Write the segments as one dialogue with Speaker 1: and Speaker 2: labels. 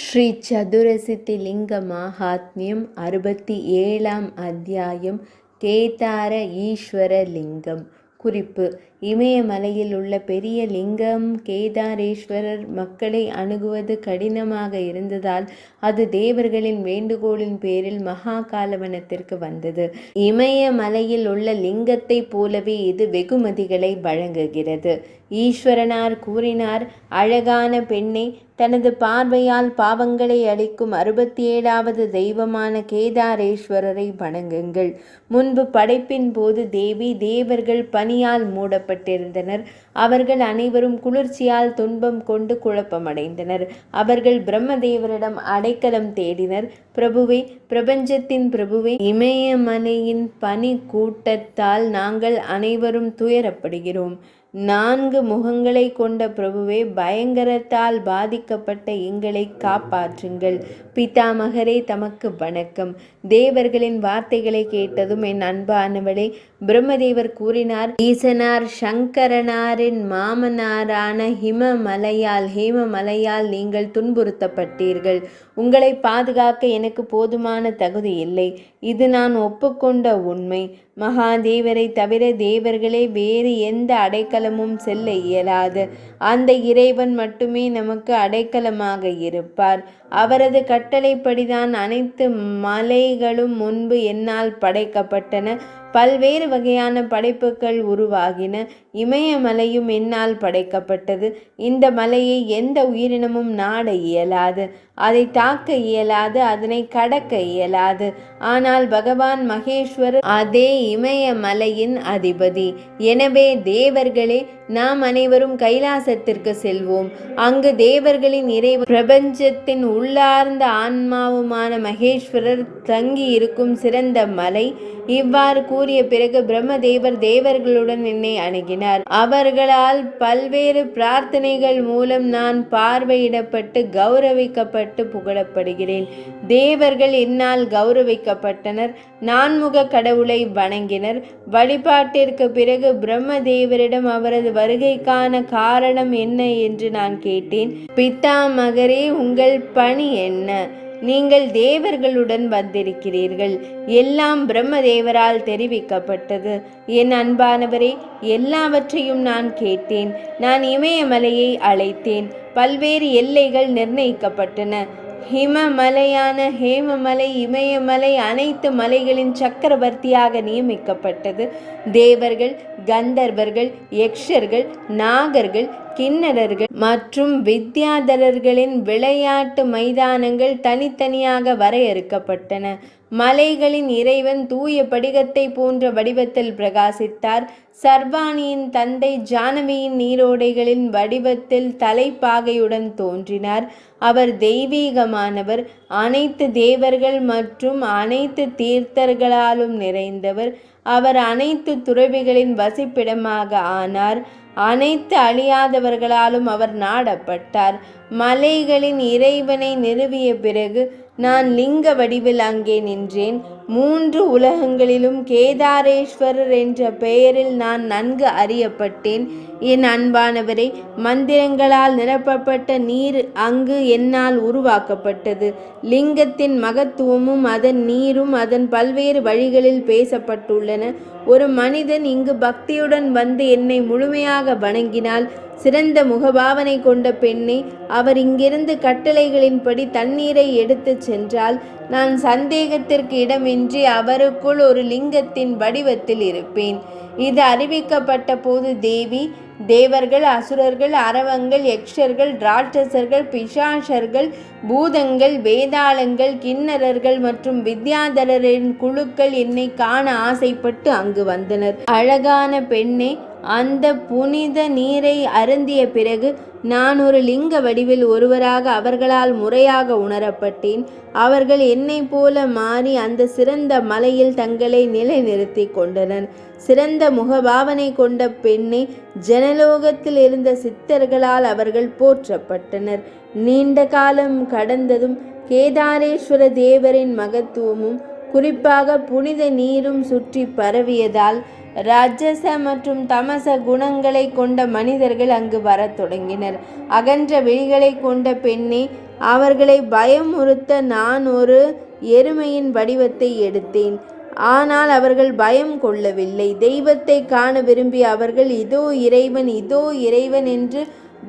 Speaker 1: ஸ்ரீ சதுரசித்தி லிங்க மாஹாத்மியம் 67ஆம் அத்தியாயம். கேதார ஈஸ்வர லிங்கம். குறிப்பு: இமயமலையில் உள்ள பெரிய லிங்கம் கேதாரேஸ்வரர். மக்களை அணுகுவது கடினமாக இருந்ததால் அது தேவர்களின் வேண்டுகோளின் பேரில் மகாகாலவனத்திற்கு வந்தது. இமயமலையில் உள்ள லிங்கத்தைப் போலவே இது வெகுமதிகளை வழங்குகிறது. ஈஸ்வரனார் கூறினார்: அழகான பெண்ணே, தனது பார்வையால் பாவங்களை அளிக்கும் 67வது தெய்வமான கேதாரேஸ்வரரை வணங்குங்கள். முன்பு படைப்பின் போது தேவர்கள் பனியால் மூடப்பட்டிருந்தனர். அவர்கள் அனைவரும் குளிர்ச்சியால் துன்பம் கொண்டு குழப்பமடைந்தனர். அவர்கள் பிரம்மதேவரிடம் அடைக்கலம் தேடினர். பிரபுவே, பிரபஞ்சத்தின் பிரபுவே, இமயமலையின் பனி கூட்டத்தால் நாங்கள் அனைவரும் துயரப்படுகிறோம். 4 முகங்களை கொண்ட பிரபுவே, பயங்கரத்தால் பாதிக்கப்பட்ட எங்களை காப்பாற்றுங்கள். பிதாமகரே, தமக்கு வணக்கம். தேவர்களின் வார்த்தைகளை கேட்டதும் என் அன்பானவளே, பிரம்மதேவர் கூறினார்: ஈசனார் சங்கரனாரின் மாமனாரான ஹேமமலையால் நீங்கள் துன்புறுத்தப்பட்டீர்கள். உங்களை பாதுகாக்க எனக்கு போதுமான தகுதி இல்லை. இது நான் ஒப்புக்கொண்ட உண்மை. மகாதேவரை தவிர தேவர்களே வேறு எந்த அடைக்கலமும் செல்ல இயலாது. அந்த இறைவன் மட்டுமே நமக்கு அடைக்கலமாக இருப்பார். அவரது கட்டளைப்படிதான் அனைத்து மலைகளும் முன்பு என்னால் படைக்கப்பட்டன. பல்வேறு வகையான படைப்புகள் உருவாகின. இமயமலையும் என்னால் படைக்கப்பட்டது. இந்த மலையை எந்த உயிரினமும் நாட இயலாது, அதை தாக்க இயலாது, அதனை கடக்க இயலாது. ஆனால் பகவான் மகேஸ்வரர் அதே இமயமலையின் அதிபதி. எனவே தேவர்களே, நாம் அனைவரும் கைலாசத்திற்கு செல்வோம். அங்கு தேவர்களின் இறைவன், பிரபஞ்சத்தின் உள்ளார்ந்த ஆன்மாவுமான மகேஸ்வரர் தங்கி இருக்கும் சிறந்த மலை. இவ்வாறு கூறிய பிறகு பிரம்மதேவர் தேவர்களுடன் என்னை அணுகினார். அவர்களால் பல்வேறு பிரார்த்தனைகள் மூலம் நான் பார்வையிடப்பட்டு கௌரவிக்கப்பட்டு புகழப்படுகிறேன். தேவர்கள் என்னால் கௌரவிக்கப்பட்டனர். 4முக கடவுளை வணங்கினர். வழிபாட்டிற்கு பிறகு பிரம்மதேவரிடம் அவரது வருகைக்கான காரணம் என்ன என்று நான் கேட்டேன். பிதாமகரே, உங்கள் பணி என்ன? நீங்கள் தேவர்களுடன் வந்திருக்கிறீர்கள். எல்லாம் பிரம்மதேவரால் தெரிவிக்கப்பட்டது. என் அன்பானவரே, எல்லாவற்றையும் நான் கேட்டேன். நான் இமயமலையை அழைத்தேன். பல்வேறு எல்லைகள் நிர்ணயிக்கப்பட்டன. ஹேமமலை, இமயமலை அனைத்து மலைகளின் சக்கரவர்த்தியாக நியமிக்கப்பட்டது. தேவர்கள், கந்தர்வர்கள், யக்ஷர்கள், நாகர்கள், கிண்ணறர்கள் மற்றும் வித்யாதரர்களின் விளையாட்டு மைதானங்கள் தனித்தனியாக வரையறுக்கப்பட்டன. மலைகளின் இறைவன் தூய படிகத்தை போன்ற வடிவத்தில் பிரகாசித்தார். சர்வாணியின் தந்தை ஜானவியின் நீரோடைகளின் வடிவத்தில் தலைப்பாகையுடன் தோன்றினார். அவர் தெய்வீகமானவர். அனைத்து தேவர்கள் மற்றும் அனைத்து தீர்த்தர்களாலும் நிறைந்தவர். அவர் அனைத்து துறவிகளின் வசிப்பிடமாக ஆனார். அனைத்து அழியாதவர்களாலும் அவர் நாடப்பட்டார். மலைகளின் இறைவனை நிறுவிய பிறகு நான் லிங்க வடிவில் அங்கே நின்றேன். 3 உலகங்களிலும் கேதாரேஸ்வரர் என்ற பெயரில் நான் நன்கு அறியப்பட்டேன். என் அன்பானவரே, மந்திரங்களால் நிரப்பப்பட்ட நீர் அங்கு என்னால் உருவாக்கப்பட்டது. லிங்கத்தின் மகத்துவமும் அதன் நீரும் அதன் பல்வேறு வழிகளில் பேசப்பட்டுள்ளன. ஒரு மனிதன் இங்கு பக்தியுடன் வந்து என்னை முழுமையாக வணங்கினால், சிறந்த முகபாவனை கொண்ட பெண்ணே, அவர் இங்கிருந்து கட்டளைகளின்படி தண்ணீரை எடுத்து சென்றால், நான் சந்தேகத்திற்கு இடமின்றி அவருக்குள் ஒரு லிங்கத்தின் வடிவத்தில் இருப்பேன். இது அறிவிக்கப்பட்ட போது தேவர்கள், அசுரர்கள், அரவங்கள், யக்ஷர்கள், ராட்சசர்கள், பிசாசர்கள், பூதங்கள், வேதாளங்கள், கிண்ணறர்கள் மற்றும் வித்யாதரரின் குழுக்கள் என்னை காண ஆசைப்பட்டு அங்கு வந்தனர். அழகான பெண்ணே, அந்த புனித நீரை அருந்திய பிறகு நான் ஒரு லிங்க வடிவில் ஒருவராக அவர்களால் முறையாக உணரப்பட்டேன். அவர்கள் என்னை போல மாறி அந்த சிறந்த மலையில் தங்களை நிலைநிறுத்தி கொண்டனர். சிறந்த முகபாவனை கொண்ட பெண்ணை, ஜனலோகத்தில் இருந்த சித்தர்களால் அவர்கள் போற்றப்பட்டனர். நீண்ட காலம் கடந்ததும் கேதாரேஸ்வர தேவரின் மகத்துவமும் குறிப்பாக புனித நீரும் சுற்றி பரவியதால் ராஜச மற்றும் தமச குணங்களை கொண்ட மனிதர்கள் அங்கு வரத் தொடங்கினர். அகன்ற விழிகளை கொண்ட பெண்ணே, அவர்களை பயமுறுத்த நான் ஒரு எருமையின் வடிவத்தை எடுத்தேன். ஆனால் அவர்கள் பயம் கொள்ளவில்லை. தெய்வத்தை காண விரும்பிய அவர்கள் இதோ இறைவன், இதோ இறைவன் என்று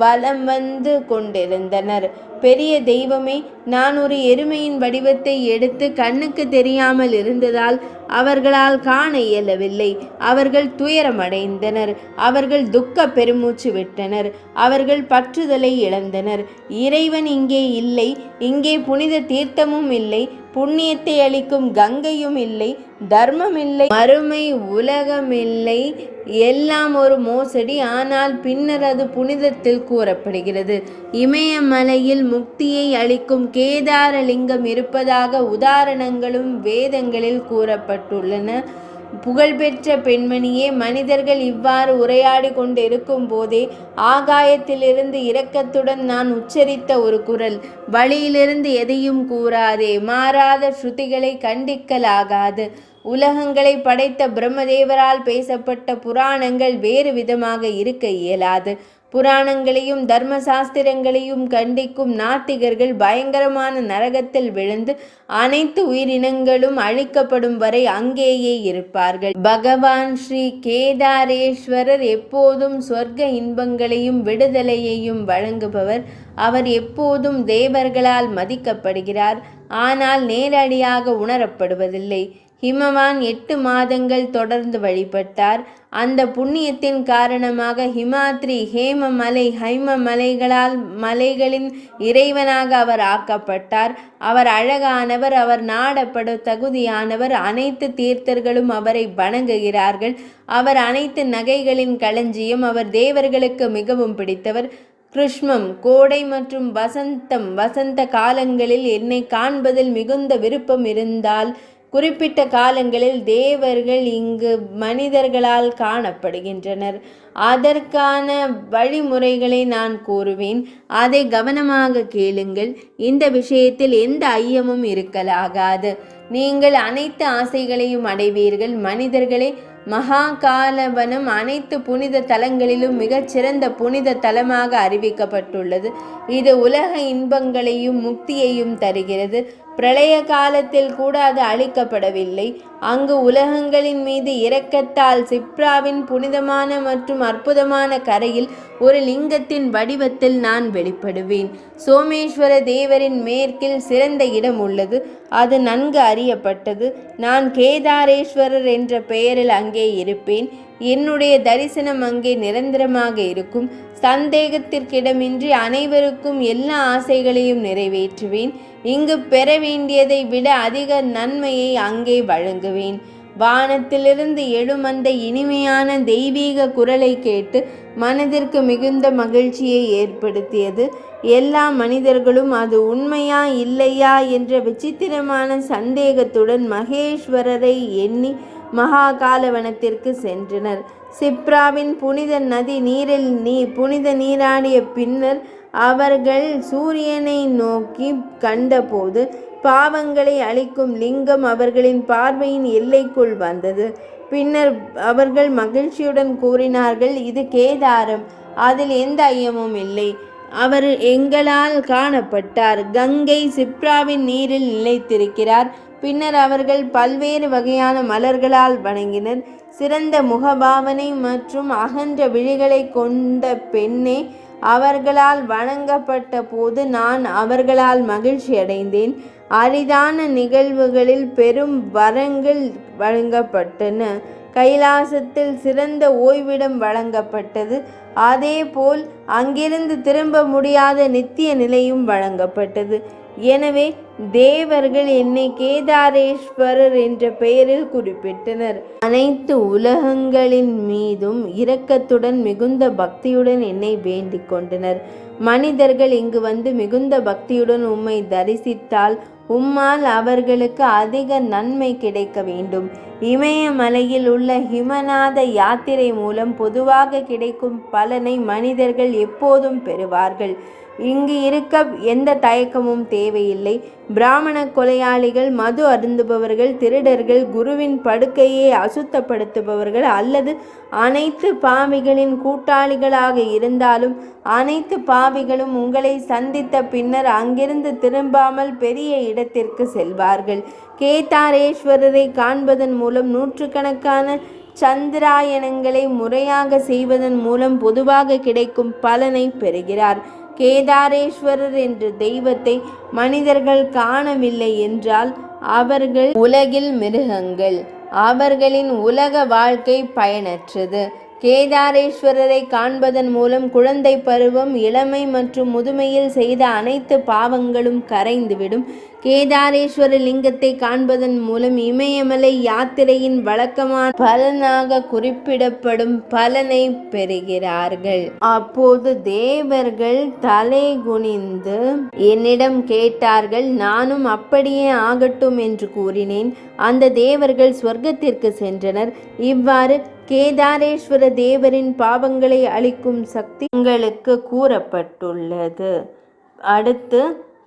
Speaker 1: வலம் வந்து கொண்டிருந்தனர். பெரிய தெய்வமே, நான் ஒரு எருமையின் வடிவத்தை எடுத்து கண்ணுக்கு தெரியாமல் இருந்ததால் அவர்களால் காண இயலவில்லை. அவர்கள் துயரமடைந்தனர். அவர்கள் துக்க பெருமூச்சு விட்டனர். அவர்கள் பற்றுதலை இழந்தனர். இறைவன் இங்கே இல்லை. இங்கே புனித தீர்த்தமும் இல்லை. புண்ணியத்தை அளிக்கும் கங்கையும் இல்லை. தர்மம் இல்லை. மறுமை உலகமில்லை. எல்லாம் ஒரு மோசடி. ஆனால் பின்னர் அது புனிதத்தில் கூறப்படுகிறது. இமயமலையில் முக்தியை அளிக்கும் கேதாரலிங்கம் இருப்பதாக உதாரணங்களும் வேதங்களில் கூறப்பட்டுள்ளன. புகழ்பெற்ற பெண்மணியே, மனிதர்கள் இவ்வாறு உரையாடி கொண்டு இருக்கும் போதே ஆகாயத்திலிருந்து இரக்கத்துடன் நான் உச்சரித்த ஒரு குரல், வழியிலிருந்து எதையும் கூறாதே, மாறாத ஸ்ருதிகளை கண்டிக்கலாகாது. உலகங்களை படைத்த பிரம்மதேவரால் பேசப்பட்ட புராணங்கள் வேறு விதமாக இருக்க இயலாது. புராணங்களையும் தர்ம சாஸ்திரங்களையும் கண்டிக்கும் நாத்திகர்கள் பயங்கரமான நரகத்தில் விழுந்து அனைத்து உயிரினங்களும் அழிக்கப்படும் வரை அங்கேயே இருப்பார்கள். பகவான் ஸ்ரீ கேதாரேஸ்வரர் எப்போதும் சொர்க்க இன்பங்களையும் விடுதலையையும் வழங்குபவர். அவர் எப்போதும் தேவர்களால் மதிக்கப்படுகிறார், ஆனால் நேரடியாக உணரப்படுவதில்லை. ஹிமவான் 8 மாதங்கள் தொடர்ந்து வழிபட்டார். அந்த புண்ணியத்தின் காரணமாக ஹிமாத்ரி, ஹேமமலை, ஹைம மலைகளின் இறைவனாக அவர் ஆக்கப்பட்டார். அவர் அழகானவர். அவர் நாடப்பட தகுதியானவர். அனைத்து தீர்த்தர்களும் அவரை வணங்குகிறார்கள். அவர் அனைத்து நகைகளின் களஞ்சியம். அவர் தேவர்களுக்கு மிகவும் பிடித்தவர். கிருஷ்மம், கோடை மற்றும் வசந்த காலங்களில் என்னை காண்பதில் மிகுந்த விருப்பம் இருந்தால் குறிப்பிட்ட காலங்களில் தேவர்கள் இங்கு மனிதர்களால் காணப்படுகின்றனர். அதற்கான வழிமுறைகளை நான் கூறுவேன். அதை கவனமாக கேளுங்கள். இந்த விஷயத்தில் எந்த ஐயமும் இருக்கலாகாது. நீங்கள் அனைத்து ஆசைகளையும் அடைவீர்கள். மனிதர்களே, மகாகாலவனம் அனைத்து புனித தலங்களிலும் மிகச்சிறந்த புனித தலமாக அறிவிக்கப்பட்டுள்ளது. இது உலக இன்பங்களையும் முக்தியையும் தருகிறது. பிரளய காலத்தில் கூட அது அழிக்கப்படவில்லை. அங்கு உலகங்களின் மீது இரக்கத்தால் சிப்ராவின் புனிதமான மற்றும் அற்புதமான கரையில் ஒரு லிங்கத்தின் வடிவத்தில் நான் வெளிப்படுவேன். சோமேஸ்வர தேவரின் மேற்கில் சிறந்த இடம் உள்ளது. அது நன்கு அறியப்பட்டது. நான் கேதாரேஸ்வரர் என்ற பெயரில் அங்கே இருப்பேன். என்னுடைய தரிசனம் அங்கே நிரந்தரமாக இருக்கும். சந்தேகத்திற்கிடமின்றி அனைவருக்கும் எல்லா ஆசைகளையும் நிறைவேற்றுவேன். இங்கு பெற வேண்டியதை விட அதிக நன்மையை அங்கே வழங்குவேன். வானத்திலிருந்து எழும் அந்த இனிமையான தெய்வீக குரலை கேட்டு மனதிற்கு மிகுந்த மகிழ்ச்சியை ஏற்படுத்தியது. எல்லா மனிதர்களும் அது உண்மையா இல்லையா என்ற விசித்திரமான சந்தேகத்துடன் மகேஸ்வரரை எண்ணி மகாகாலவனத்திற்கு சென்றனர். சிப்ராவின் புனித நதி நீரில் புனித நீராடிய பின்னர் அவர்கள் சூரியனை நோக்கி கண்டபோது பாவங்களை அழிக்கும் லிங்கம் அவர்களின் பார்வையின் எல்லைக்குள் வந்தது. பின்னர் அவர்கள் மகிழ்ச்சியுடன் கூறினார்கள், இது கேதாரம், அதில் எந்த ஐயமும் இல்லை. அவர் எங்களால் காணப்பட்டார். கங்கை சிப்ராவின் நீரில் நிலைத்திருக்கிறார். பின்னர் அவர்கள் பல்வேறு வகையான மலர்களால் வணங்கினர். சிறந்த முகபாவனை மற்றும் அகன்ற விழிகளை கொண்ட பெண்ணே, அவர்களால் வணங்கப்பட்ட போது நான் அவர்களால் மகிழ்ச்சி அடைந்தேன். அரிதான நிகழ்வுகளில் பெரும் வரங்கள் வழங்கப்பட்டன. கைலாசத்தில் சிறந்த ஓய்விடம் வழங்கப்பட்டது. அதேபோல் அங்கிருந்து திரும்ப முடியாத நித்திய நிலையும் வழங்கப்பட்டது. எனவே தேவர்கள் என்னை கேதாரேஸ்வரர் என்ற பெயரில் குறிப்பிட்டனர். அனைத்து உலகங்களின் மீதும் இரக்கத்துடன் மிகுந்த பக்தியுடன் என்னை வேண்டிக் கொண்டனர். மனிதர்கள் இங்கு வந்து மிகுந்த பக்தியுடன் உம்மை தரிசித்தால் உம்மால் அவர்களுக்கு அதிக நன்மை கிடைக்க வேண்டும். இமயமலையில் உள்ள ஹிமநாத யாத்திரை மூலம் பொதுவாக கிடைக்கும் பலனை மனிதர்கள் எப்போதும் பெறுவார்கள். இங்கு இருக்க எந்த தயக்கமும் தேவையில்லை. பிராமண கொலையாளிகள், மது அருந்துபவர்கள், திருடர்கள், குருவின் படுக்கையை அசுத்தப்படுத்துபவர்கள் அல்லது அனைத்து பாவிகளின் கூட்டாளிகளாக இருந்தாலும் அனைத்து பாவிகளும் உங்களை சந்தித்த பின்னர் அங்கிருந்து திரும்பாமல் பெரிய இடத்திற்கு செல்வார்கள். கேதாரேஸ்வரரை காண்பதன் மூலம் நூற்றுக்கணக்கான சந்திராயணங்களை முறையாக செய்வதன் மூலம் பொதுவாக கிடைக்கும் பலனை பெறுகிறார். கேதாரேஸ்வரர் என்ற தெய்வத்தை மனிதர்கள் காணவில்லை என்றால் அவர்கள் உலகில் மிருகங்கள். அவர்களின் உலக வாழ்க்கை பயனற்றது. கேதாரேஸ்வரரை காண்பதன் மூலம் குழந்தை பருவம், இளமை மற்றும் முதுமையில் செய்த அனைத்து பாவங்களும் கரைந்துவிடும். கேதாரேஸ்வர லிங்கத்தை காண்பதன் மூலம் இமயமலை யாத்திரையின் வழக்கமான பலனாக குறிப்பிடப்படும் பலனை பெறுகிறார்கள். அப்போது தேவர்கள் தலை குனிந்து என்னிடம் கேட்டார்கள். நானும் அப்படியே ஆகட்டும் என்று கூறினேன். அந்த தேவர்கள் சொர்க்கத்திற்கு சென்றனர். இவ்வாறு கேதாரேஸ்வர தேவரின் பாவங்களை அழிக்கும் சக்தி உங்களுக்கு கூறப்பட்டுள்ளது. அடுத்து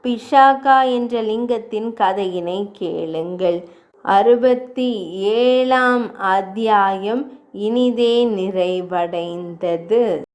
Speaker 1: பிஷாகா என்ற லிங்கத்தின் கதையினை கேளுங்கள். 67ஆம் அத்தியாயம் இனிதே நிறைவடைந்தது.